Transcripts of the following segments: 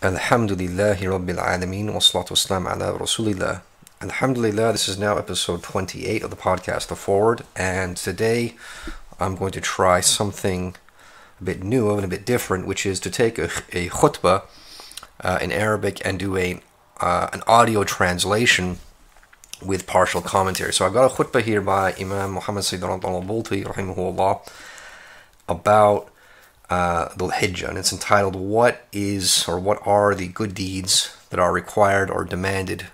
Alhamdulillahi Rabbil Alameen wa salatu wassalam ala Rasulillah. Alhamdulillah, this is now episode 28 of the podcast, The Forward, and today I'm going to try something a bit new and a bit different, which is to take a khutbah in Arabic and do an audio translation with partial commentary. So I've got a khutbah here by Imam Muhammad Sayyid al-Bulti, rahimahullah, about Dhul Hijjah, and it's entitled what are the good deeds that are required or demanded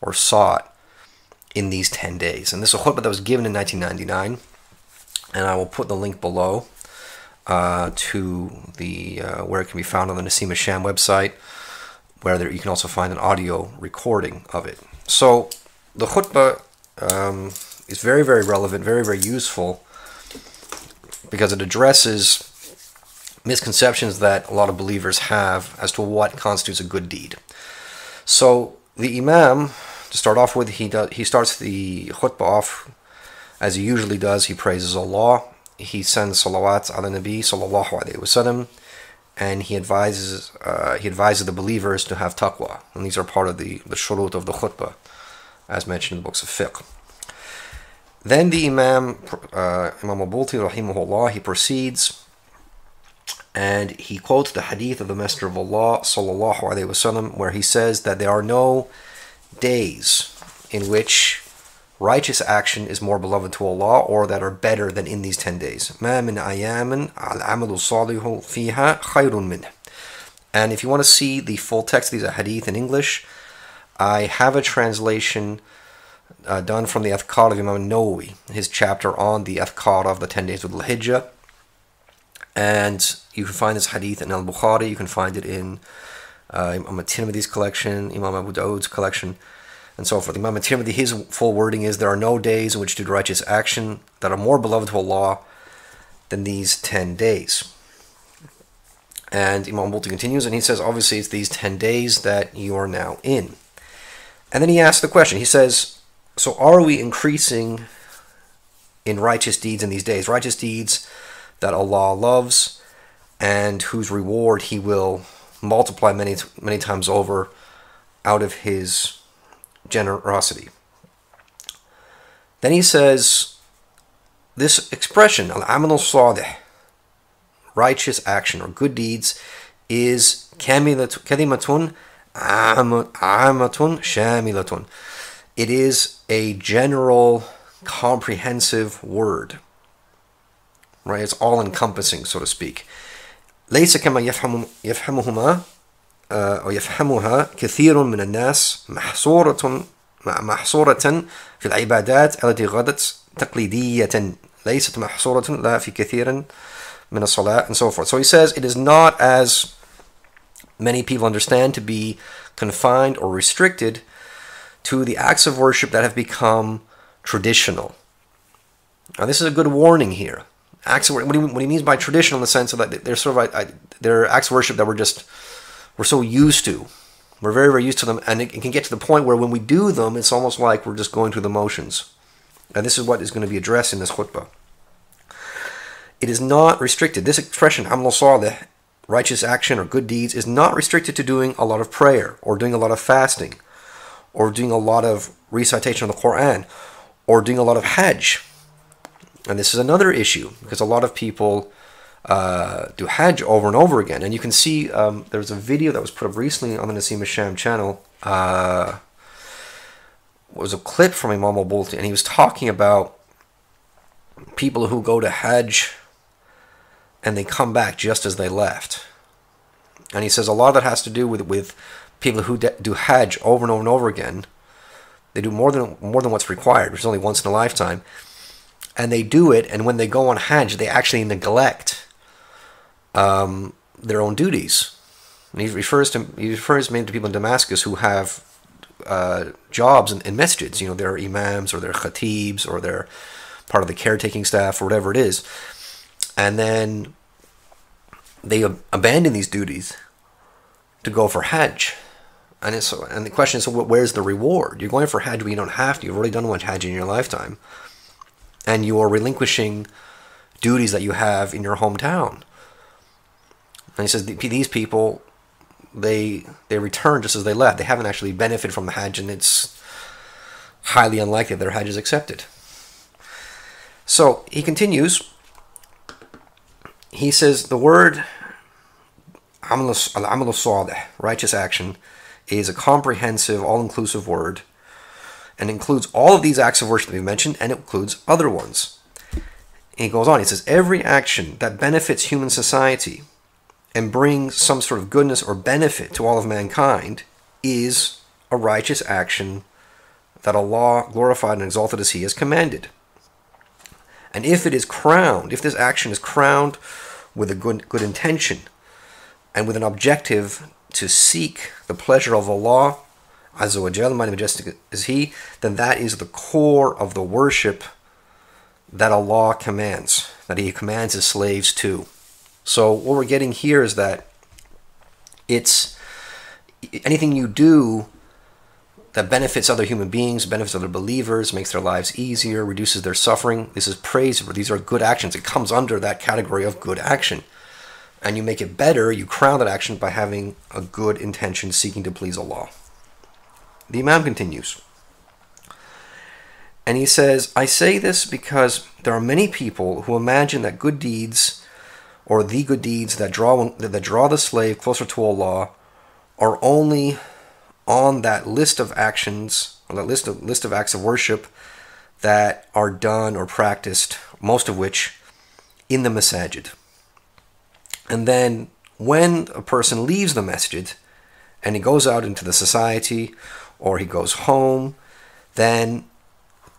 or sought in these 10 days. And this is a khutbah that was given in 1999, and I will put the link below to the where it can be found on the Naseem Asham website, where you can also find an audio recording of it. So the khutbah is very, very relevant, very, very useful, because it addresses misconceptions that a lot of believers have as to what constitutes a good deed. So the Imam, to start off with, he starts the khutbah off as he usually does. He praises Allah, he sends salawat ala Nabi sallallahu alayhi wasallam, and he advises the believers to have taqwa. And these are part of the shurut of the khutbah, as mentioned in the books of fiqh. Then the Imam al-Bulti rahimahullah, he proceeds and he quotes the hadith of the Messenger of Allah sallallahu alaihi wasallam, where he says that there are no days in which righteous action is more beloved to Allah or that are better than in these 10 days. مَا مِنْ أَيَامٍ الْعَمَلُ الصَّالِحُ فِيهَا خَيْرٌ مِنْهُ. And if you want to see the full text of these hadith in English, I have a translation done from the Adhkar of Imam Nawawi, his chapter on the Adhkar of the 10 days of Dhul Hijjah. And you can find this hadith in Al-Bukhari, you can find it in Imam At-Tirmidhi's collection, Imam Abu Dawud's collection, and so forth. Imam At-Tirmidhi, his full wording is, there are no days in which to do righteous action that are more beloved to Allah than these 10 days. And Imam Bulti continues, and he says, obviously it's these 10 days that you are now in. And then he asks the question, he says, so are we increasing in righteous deeds in these days? Righteous deeds that Allah loves and whose reward He will multiply many, many times over out of His generosity. Then he says, this expression, al-amal salih, righteous action or good deeds, is kalimatun aamatun shamilatun. It is a general, comprehensive word. Right, it's all-encompassing, so to speak. ليس كما يفهمها كثير من الناس محصورة في العبادات التي غدت تقليدية ليست محصورة لا في كثير من الصلاة, and so forth. So he says it is not, as many people understand, to be confined or restricted to the acts of worship that have become traditional. Now this is a good warning here. Acts of, what he means by traditional, in the sense of that they're sort of they're acts of worship that we're so used to. We're very, very used to them, and it can get to the point where when we do them, it's almost like we're just going through the motions. And this is what is going to be addressed in this khutbah. It is not restricted. This expression, amal salih, righteous action or good deeds, is not restricted to doing a lot of prayer, or doing a lot of fasting, or doing a lot of recitation of the Quran, or doing a lot of hajj. And this is another issue, because a lot of people do hajj over and over again. And you can see there's a video that was put up recently on the Naseem Asham channel. It was a clip from Imam al-Bulti, and he was talking about people who go to hajj and they come back just as they left. And he says a lot of that has to do with people who do hajj over and over and over again. They do more than what's required, which is only once in a lifetime. And they do it, and when they go on hajj, they actually neglect their own duties. And he refers mainly to people in Damascus who have jobs in masjids. You know, they're imams, or they're khatibs, or they're part of the caretaking staff, or whatever it is. And then they abandon these duties to go for hajj. And the question is, so where's the reward? You're going for hajj, but you don't have to. You've already done one hajj in your lifetime. And you are relinquishing duties that you have in your hometown. And he says these people they return just as they left. They haven't actually benefited from the Hajj, and it's highly unlikely their Hajj is accepted. So he continues. He says the word al-amal salih, righteous action, is a comprehensive, all-inclusive word, and includes all of these acts of worship that we mentioned, and it includes other ones. He goes on, he says, every action that benefits human society and brings some sort of goodness or benefit to all of mankind is a righteous action that Allah, glorified and exalted as He, has commanded. And if it is crowned, if this action is crowned with a good intention and with an objective to seek the pleasure of Allah, Azza wa Jal, mighty majestic is He, then that is the core of the worship that Allah commands, that He commands His slaves to. So what we're getting here is that it's anything you do that benefits other human beings, benefits other believers, makes their lives easier, reduces their suffering. This is praiseworthy. These are good actions. It comes under that category of good action. And you make it better, you crown that action by having a good intention seeking to please Allah. The Imam continues. And he says, I say this because there are many people who imagine that good deeds, or the good deeds that draw the slave closer to Allah, are only on that list of actions, or that list of acts of worship that are done or practiced, most of which in the masajid. And then when a person leaves the masjid and he goes out into the society or he goes home, then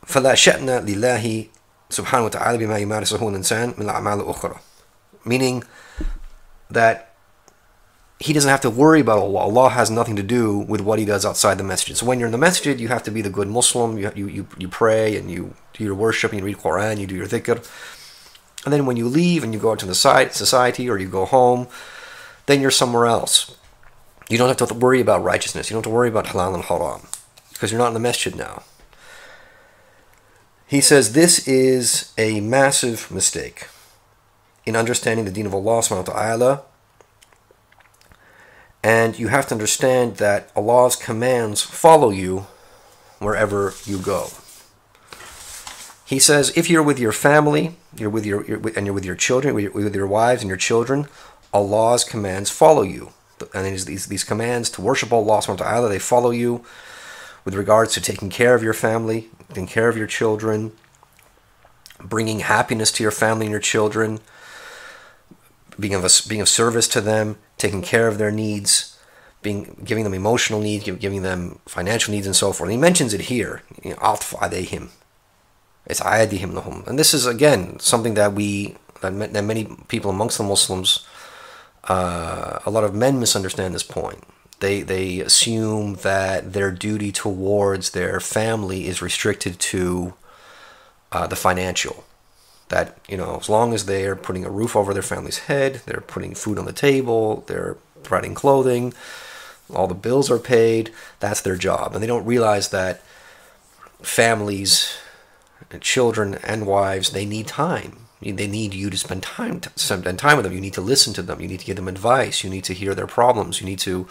فَلَا شَأْنَ لِلَّهِ سُبْحَانَهُ وَتَعَالَى بِمَا يُمَارِسُهُ الْإِنسَانُ مِنَ الْأَعْمَالِ الْأُخْرَى. Meaning that he doesn't have to worry about Allah. Allah has nothing to do with what he does outside the masjid. So when you're in the masjid, you have to be the good Muslim. You pray and you do your worship and you read Quran, you do your dhikr. And then when you leave and you go out to the society or you go home, then you're somewhere else. You don't have to worry about righteousness. You don't have to worry about halal and haram because you're not in the masjid now. He says this is a massive mistake in understanding the deen of Allah subhanahu wa ta'ala. And you have to understand that Allah's commands follow you wherever you go. He says, if you're with your family, you're with your children, with your wives and your children, Allah's commands follow you. And these commands to worship Allah subhanahu wa ta'ala, they follow you with regards to taking care of your family, taking care of your children, bringing happiness to your family and your children, being of service to them, taking care of their needs, giving them emotional needs, giving them financial needs, and so forth. And he mentions it here, atf alayhim. It's ayadihim lahum. And this is, again, something that many people amongst the Muslims, a lot of men misunderstand this point. They assume that their duty towards their family is restricted to the financial. That, as long as they're putting a roof over their family's head, they're putting food on the table, they're providing clothing, all the bills are paid, that's their job. And they don't realize that families, children and wives, they need time. They need you to spend time with them. You need to listen to them. You need to give them advice. You need to hear their problems. You need to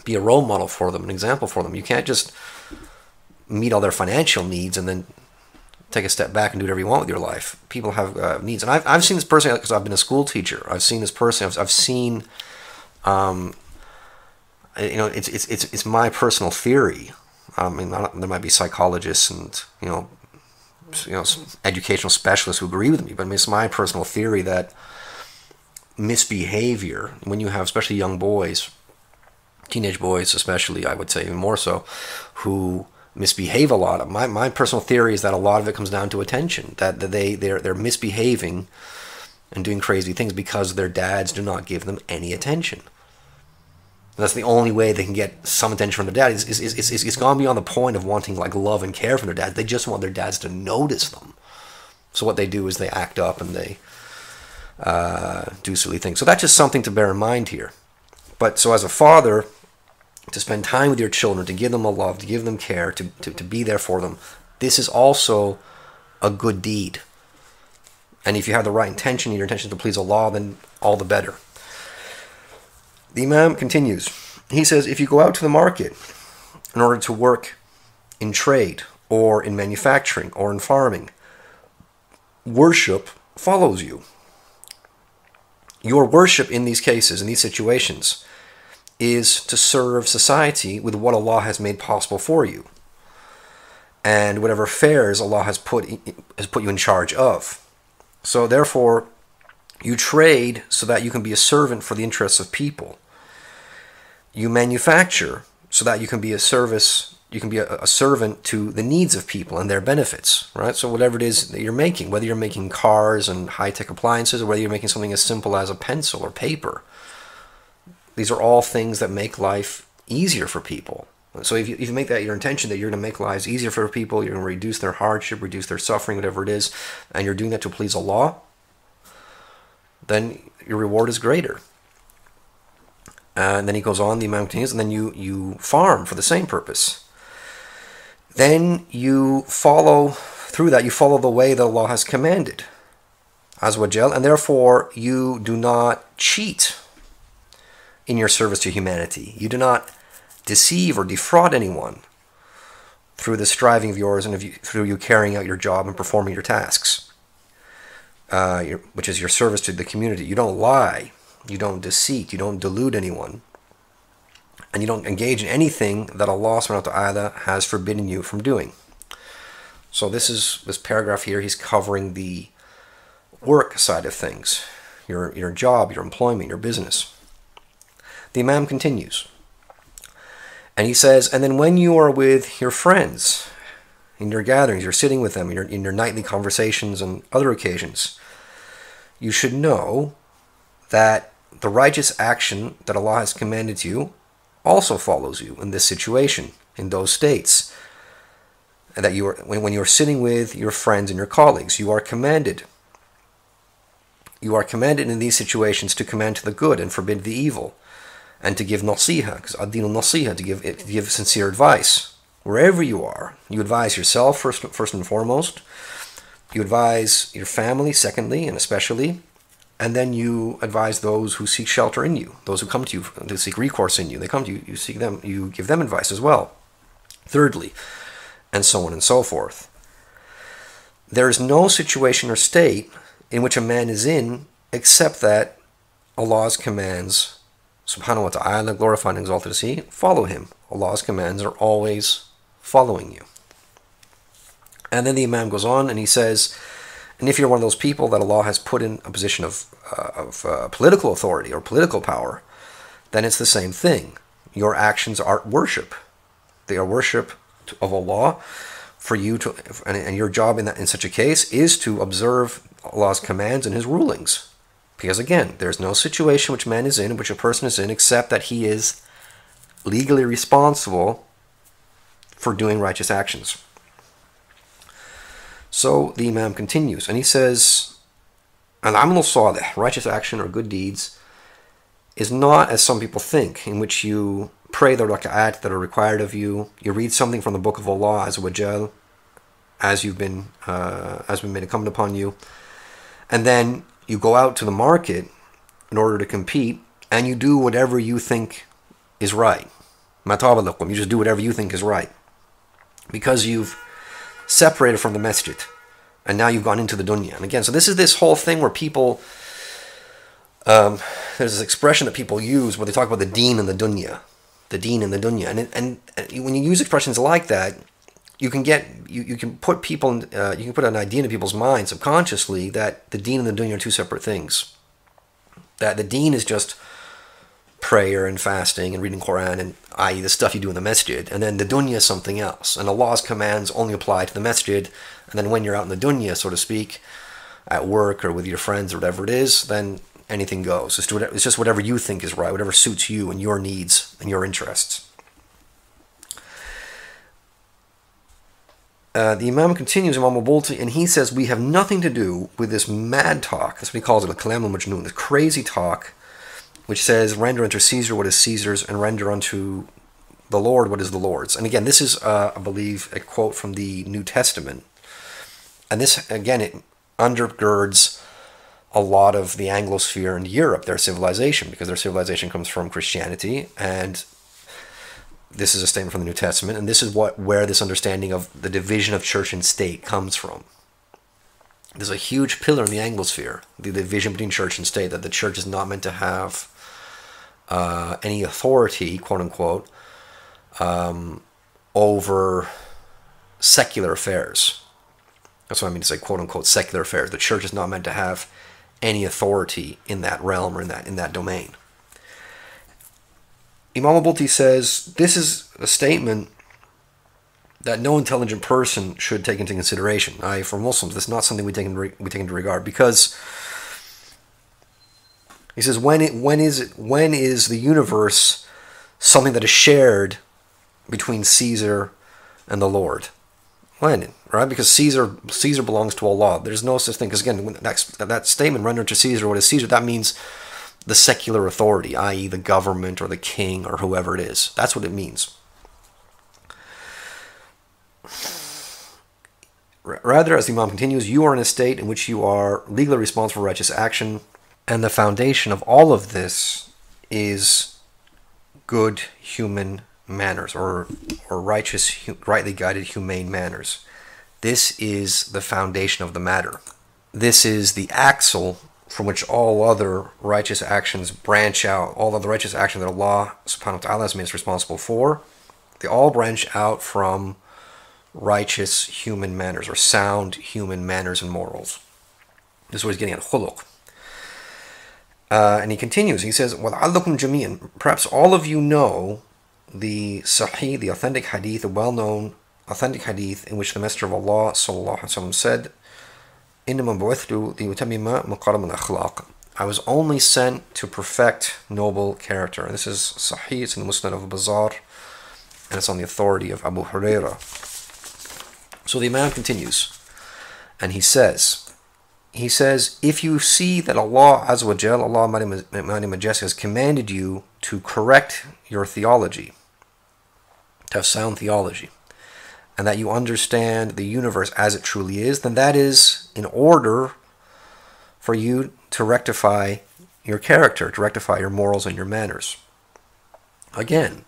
be a role model for them, an example for them. You can't just meet all their financial needs and then take a step back and do whatever you want with your life. People have needs. And I've seen this personally because I've been a school teacher. I've seen this personally. I've seen, it's my personal theory. I mean, there might be psychologists and, educational specialists who agree with me, but it's my personal theory that misbehavior, when you have especially young boys, teenage boys especially, I would say even more so, who misbehave a lot. My personal theory is that a lot of it comes down to attention, that they're misbehaving and doing crazy things because their dads do not give them any attention. That's the only way they can get some attention from their dad. It's gone beyond the point of wanting love and care from their dads. They just want their dads to notice them. So what they do is they act up and they do silly things. So that's just something to bear in mind here. But so as a father, to spend time with your children, to give them a love, to give them care, to be there for them, this is also a good deed. And if you have the right intention, your intention is to please Allah, then all the better. The Imam continues. He says, if you go out to the market in order to work in trade or in manufacturing or in farming, worship follows you. Your worship in these cases, in these situations, is to serve society with what Allah has made possible for you, and whatever affairs Allah has put you in charge of. So therefore, you trade so that you can be a servant for the interests of people. You manufacture so that you can be a service. You can be a servant to the needs of people and their benefits, right? So whatever it is that you're making, whether you're making cars and high-tech appliances, or whether you're making something as simple as a pencil or paper, these are all things that make life easier for people. So if you make that your intention, that you're going to make lives easier for people, you're going to reduce their hardship, reduce their suffering, whatever it is, and you're doing that to please Allah, then your reward is greater. And then he goes on, the Imam continues, and then you farm for the same purpose. Then you follow through that, you follow the way that Allah has commanded, Azza wa Jal, and therefore you do not cheat in your service to humanity. You do not deceive or defraud anyone through the striving of yours and through you carrying out your job and performing your tasks, which is your service to the community. You don't lie, you don't deceit, you don't delude anyone, and you don't engage in anything that Allah subhanahu wa ta'ala has forbidden you from doing. So this paragraph here, he's covering the work side of things, your job, your employment, your business. The Imam continues, and he says, and then when you are with your friends, in your gatherings, you're sitting with them, in your nightly conversations and other occasions, you should know that the righteous action that Allah has commanded you also follows you in this situation, in those states, and that when you are sitting with your friends and your colleagues, you are commanded. You are commanded in these situations to command to the good and forbid the evil, and to give nasiha, because ad-din al-nasiha, to give sincere advice. Wherever you are, you advise yourself first and foremost. You advise your family, secondly and especially. And then you advise those who seek shelter in you, those who come to you to seek recourse in you. They come to you, you seek them, you give them advice as well. Thirdly, and so on and so forth. There is no situation or state in which a man is in except that Allah's commands, subhanahu wa ta'ala, glorified and exalted is He, follow Him. Allah's commands are always following you. And then the Imam goes on and he says, and if you're one of those people that Allah has put in a position of political authority or political power, then it's the same thing. Your actions are worship. They are worship of Allah for you to, and your job in such a case is to observe Allah's commands and His rulings. Because again, there's no situation which man is in, which a person is in, except that he is legally responsible for doing righteous actions. So the Imam continues, and he says, Al-amal salih, righteous action or good deeds, is not as some people think, in which you pray the raka'at that are required of you, you read something from the book of Allah Azza wa Jal, as been made incumbent upon you, and then you go out to the market in order to compete, and you do whatever you think is right. Mataba lakum, you just do whatever you think is right. Because you've separated from the masjid, and now you've gone into the dunya. And again, so this is this whole thing where people, there's this expression that people use where they talk about the deen and the dunya. The deen and the dunya. And when you use expressions like that, you can put people, you can put an idea into people's minds subconsciously that the deen and the dunya are two separate things. That the deen is just prayer and fasting and reading Quran, and i.e. the stuff you do in the masjid, and then the dunya is something else, and Allah's commands only apply to the masjid, and then when you're out in the dunya, so to speak, at work or with your friends or whatever it is, then anything goes. It's just whatever you think is right, whatever suits you and your needs and your interests. The Imam continues, Imam al-Bulti, and he says, we have nothing to do with this mad talk, that's what he calls it, al-kalam al-majnoon, this crazy talk, which says, render unto Caesar what is Caesar's, and render unto the Lord what is the Lord's. And again, this is, I believe, a quote from the New Testament. And this, again, it undergirds a lot of the Anglosphere and Europe, their civilization, because their civilization comes from Christianity, and this is a statement from the New Testament, and this is where this understanding of the division of church and state comes from. There's a huge pillar in the Anglosphere, the division between church and state, that the church is not meant to have any authority, quote unquote, over secular affairs. That's what I mean to say, quote unquote, secular affairs. The church is not meant to have any authority in that realm or in that domain. Imam al-Bulti says this is a statement that no intelligent person should take into consideration. For Muslims, this is not something we take into regard, because he says, when is the universe something that is shared between Caesar and the Lord? When, right? Because Caesar belongs to Allah. There's no such thing, because again, when that statement, render to Caesar what is Caesar, that means the secular authority, i.e. the government or the king or whoever it is. That's what it means. Rather, as the Imam continues, you are in a state in which you are legally responsible for righteous action, and the foundation of all of this is good human manners, or righteous, rightly guided, humane manners. This is the foundation of the matter. This is the axle from which all other righteous actions branch out. All of the righteous actions that Allah subhanahu wa ta'ala has made us responsible for, they all branch out from righteous human manners, or sound human manners and morals. This is what he's getting at, khuluq. And he continues, he says, وَلَعَلَّكُمْ جَمِيعًا, perhaps all of you know the sahih, the authentic hadith, the well-known authentic hadith in which the Messenger of Allah sallallahu alaihi wasallam said, إِنَّمَا بُعِثْتُ لِيُتَمِّمَ مَقَارِمَ الْأَخْلَاقِ, I was only sent to perfect noble character. And this is sahih, it's in the Musnad of Bazar, and it's on the authority of Abu Hurairah. So the Imam continues, and he says, if you see that Allah Azza wa Jal, Allah Mighty Majestic, has commanded you to correct your theology, to have sound theology, and that you understand the universe as it truly is, then that is in order for you to rectify your character, to rectify your morals and your manners. Again,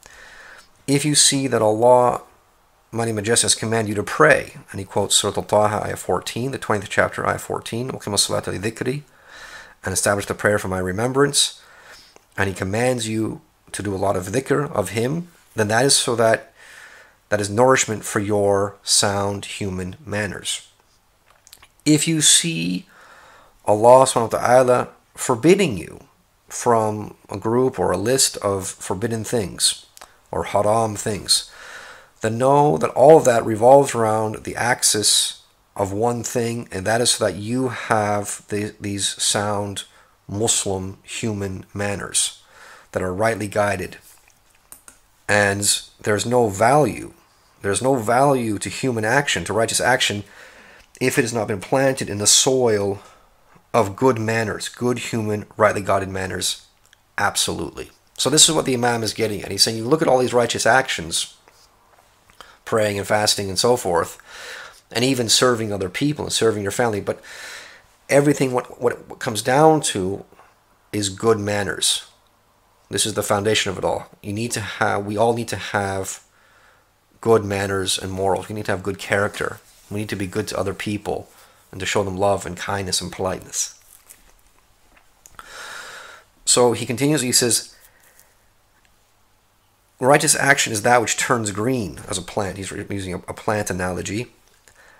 if you see that Allah Mighty Majestic has commanded you to pray, and he quotes Surah Al-Taha, ayah 14, the 20th chapter, ayah 14, وَقِمَ الصَّلَاةَ لِذِكْرِ, and establish the prayer for my remembrance, and he commands you to do a lot of dhikr of him, then that is so that is nourishment for your sound human manners. If you see Allah subhanahu wa ta'ala forbidding you from a group or a list of forbidden things or haram things, then know that all of that revolves around the axis of one thing, and that is so that you have these sound Muslim human manners that are rightly guided. And there's no value to human action, to righteous action, if it has not been planted in the soil of good manners, good human, rightly guided manners. Absolutely. So this is what the Imam is getting at. He's saying, you look at all these righteous actions, praying and fasting and so forth, and even serving other people and serving your family, but everything, what it comes down to is good manners. This is the foundation of it all. We all need to have good manners and morals. We need to have good character. We need to be good to other people and to show them love and kindness and politeness. So he continues, he says, righteous action is that which turns green as a plant. He's using a plant analogy,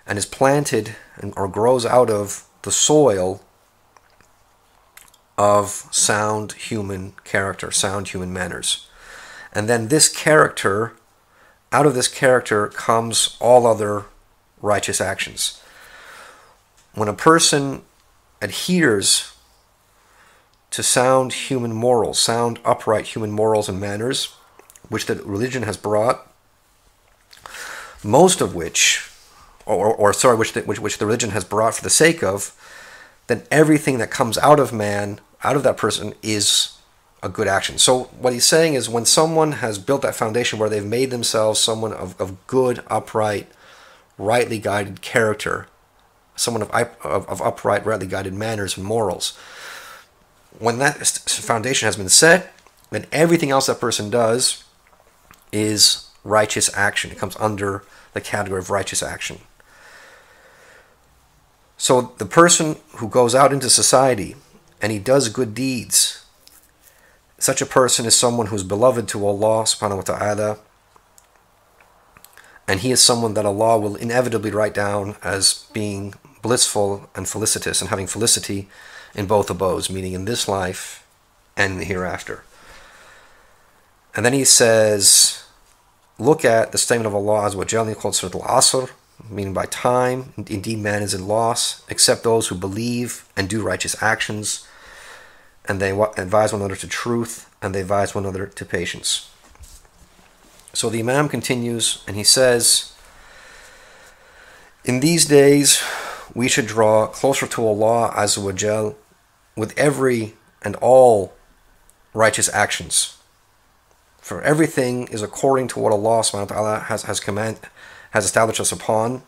and is planted or grows out of the soil of sound human character, sound human manners. And then this character, out of this character comes all other righteous actions. When a person adheres to sound human morals, sound upright human morals and manners, which the religion has brought, most of which the religion has brought for the sake of, then everything that comes out of man, out of that person, is a good action. So what he's saying is, when someone has built that foundation where they've made themselves someone of good, upright, rightly guided character, someone of upright, rightly guided manners and morals. When that foundation has been set, then everything else that person does is righteous action. It comes under the category of righteous action. So the person who goes out into society and he does good deeds, such a person is someone who's beloved to Allah subhanahu wa ta'ala, and he is someone that Allah will inevitably write down as being blissful and felicitous and having felicity in both abodes, meaning in this life and the hereafter. And then he says, look at the statement of Allah Azza wa Jalla called Surat Al-Asr, meaning by time, indeed man is in loss, except those who believe and do righteous actions, and they advise one another to truth, and they advise one another to patience. So the Imam continues, and he says, in these days, we should draw closer to Allah Azza wa Jal with every and all righteous actions. For everything is according to what Allah subhanahu wa ta'ala has established us upon.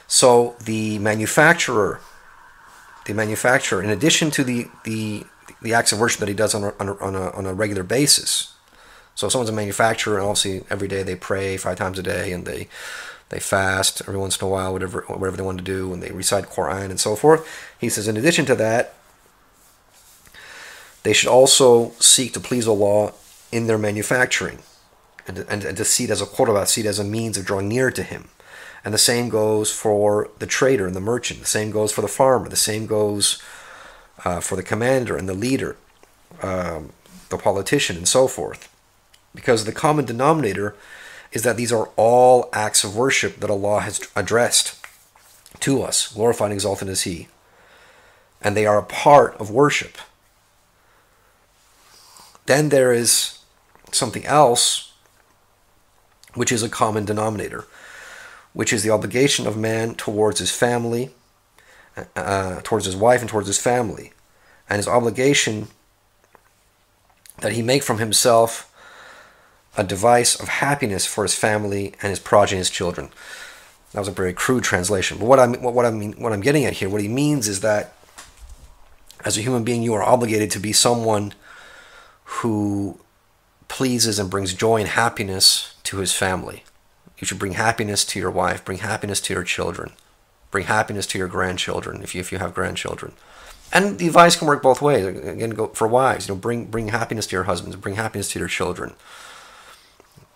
So the manufacturer, in addition to the acts of worship that he does on a regular basis. So if someone's a manufacturer, and obviously every day they pray 5 times a day, and they fast every once in a while, whatever they want to do, and they recite Quran and so forth. He says, in addition to that, they should also seek to please Allah in their manufacturing, and to see it as a qurba, see it as a means of drawing near to Him. And the same goes for the trader and the merchant. The same goes for the farmer. The same goes for the commander and the leader, the politician, and so forth. Because the common denominator is that these are all acts of worship that Allah has addressed to us. Glorified and exalted is He. And they are a part of worship. Then there is something else, which is a common denominator, which is the obligation of man towards his family, towards his wife and towards his family, and his obligation that he make from himself a device of happiness for his family and his progeny, his children. That was a very crude translation, but what I'm getting at here, what he means is that as a human being, you are obligated to be someone who pleases and brings joy and happiness to his family. You should bring happiness to your wife, bring happiness to your children, bring happiness to your grandchildren if you have grandchildren. And the advice can work both ways. Again, go for wives, bring happiness to your husbands, bring happiness to your children.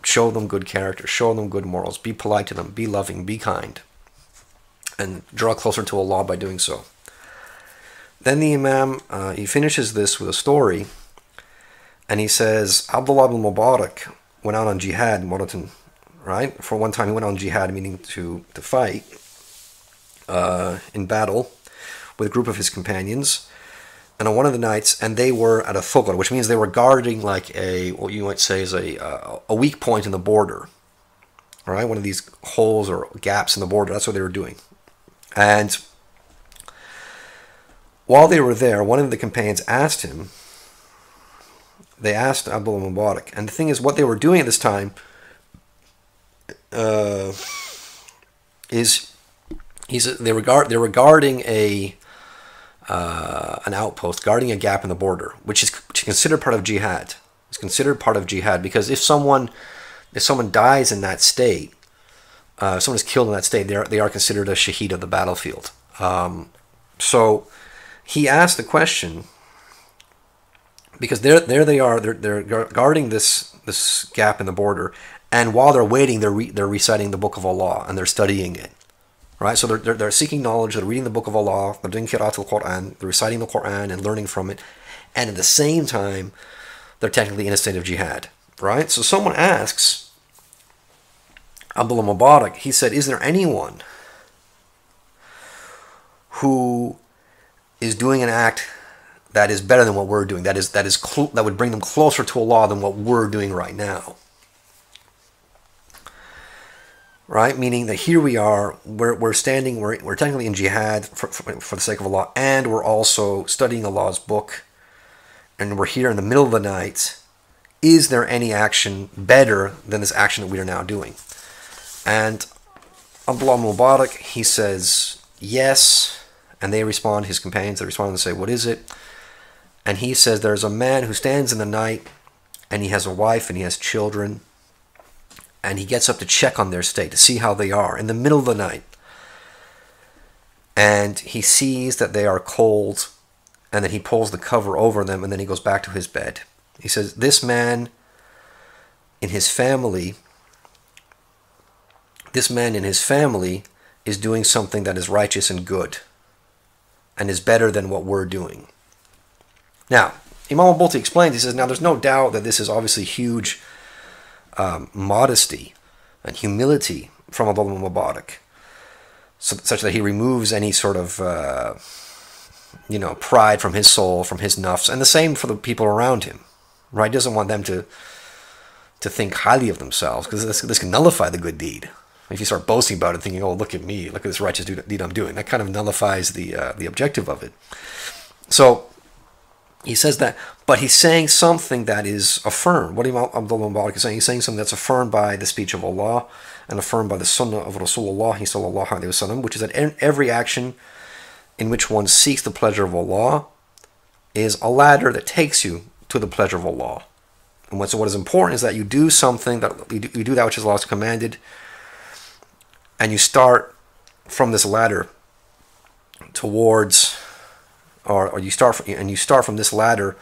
Show them good character, show them good morals, be polite to them, be loving, be kind, and draw closer to Allah by doing so. Then the Imam, he finishes this with a story, and he says, Abdullah ibn Mubarak went out on jihad, right? For one time he went on jihad, meaning to fight in battle with a group of his companions. And on one of the nights, and they were at a thughar, which means they were guarding like what you might say is a weak point in the border. All right, one of these holes or gaps in the border. That's what they were doing. And while they were there, one of the companions asked him, they asked Abdullah Mubarak, and the thing is, what they were doing at this time they were guarding an outpost, guarding a gap in the border, which is considered part of jihad. It's considered part of jihad because if someone dies in that state, if someone is killed in that state, they are considered a shaheed of the battlefield. So he asked the question because there they are, they're guarding this gap in the border, and while they're waiting, they're reciting the Book of Allah and they're studying it. Right, so they're seeking knowledge, they're reading the Book of Allah, they're doing Qira'at al-Quran, they're reciting the Quran and learning from it, and at the same time, they're technically in a state of jihad. Right, so someone asks Abdullah Mubarak, he said, is there anyone who is doing an act that is better than what we're doing, that would bring them closer to Allah than what we're doing right now? Right, meaning that here we are, we're technically in jihad for the sake of Allah, and we're also studying Allah's book, and we're here in the middle of the night. Is there any action better than this action that we are now doing? And Abdullah Mubarak, he says yes, and they respond, his companions, they respond and say, what is it? And he says, there's a man who stands in the night, and he has a wife and he has children, and he gets up to check on their state, to see how they are, in the middle of the night. And he sees that they are cold, and then he pulls the cover over them, and then he goes back to his bed. He says, this man in his family is doing something that is righteous and good, and is better than what we're doing. Now, Imam al-Balti explains, he says, now there's no doubt that this is obviously huge modesty and humility from Abdullah Mubarak, such that he removes any sort of pride from his soul, from his nafs, and the same for the people around him. Right? He doesn't want them to think highly of themselves, because this can nullify the good deed. If you start boasting about it, thinking, oh, look at me, look at this righteous deed I'm doing, that kind of nullifies the objective of it. So he says that, but he's saying something that is affirmed. What Imam Abdullah Mubarak is saying, he's saying something that's affirmed by the speech of Allah and affirmed by the sunnah of Rasulullah sallallahu alaihi wasallam, which is that every action in which one seeks the pleasure of Allah is a ladder that takes you to the pleasure of Allah. And so what is important is that you do something, that you do that which Allah has commanded, and you start from this ladder towards, or you start from this ladder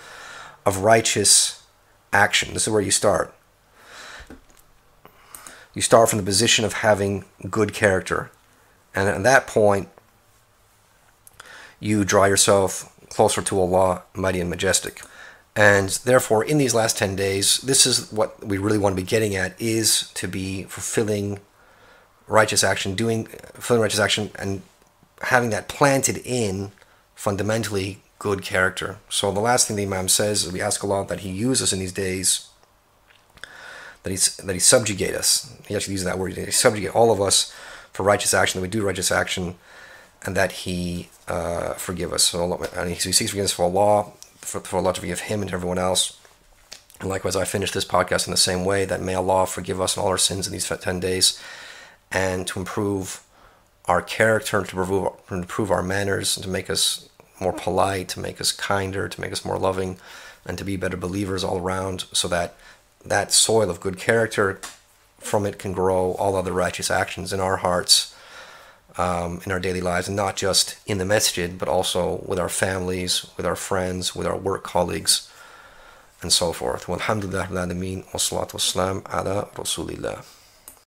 of righteous action. This is where you start. You start from the position of having good character, and at that point you draw yourself closer to Allah, mighty and majestic. And therefore, in these last 10 days, this is what we really want to be getting at, is to be fulfilling righteous action, fulfilling righteous action, and having that planted in fundamentally good character. So the last thing the Imam says is we ask Allah that He use us in these days, that He subjugate us. He actually uses that word. He subjugate all of us for righteous action, that we do righteous action, and that He forgive us. So Allah, and He seeks forgiveness for Allah, for Allah to forgive him and everyone else. And likewise, I finish this podcast in the same way, that may Allah forgive us and all our sins in these 10 days, and to improve our character, to improve our manners, and to make us more polite, to make us kinder, to make us more loving, and to be better believers all around, so that that soil of good character, from it can grow all other righteous actions in our hearts, in our daily lives, and not just in the masjid, but also with our families, with our friends, with our work colleagues, and so forth. Walhamdulillah rabbil alameen, wassalatu wassalam ala rasulillah.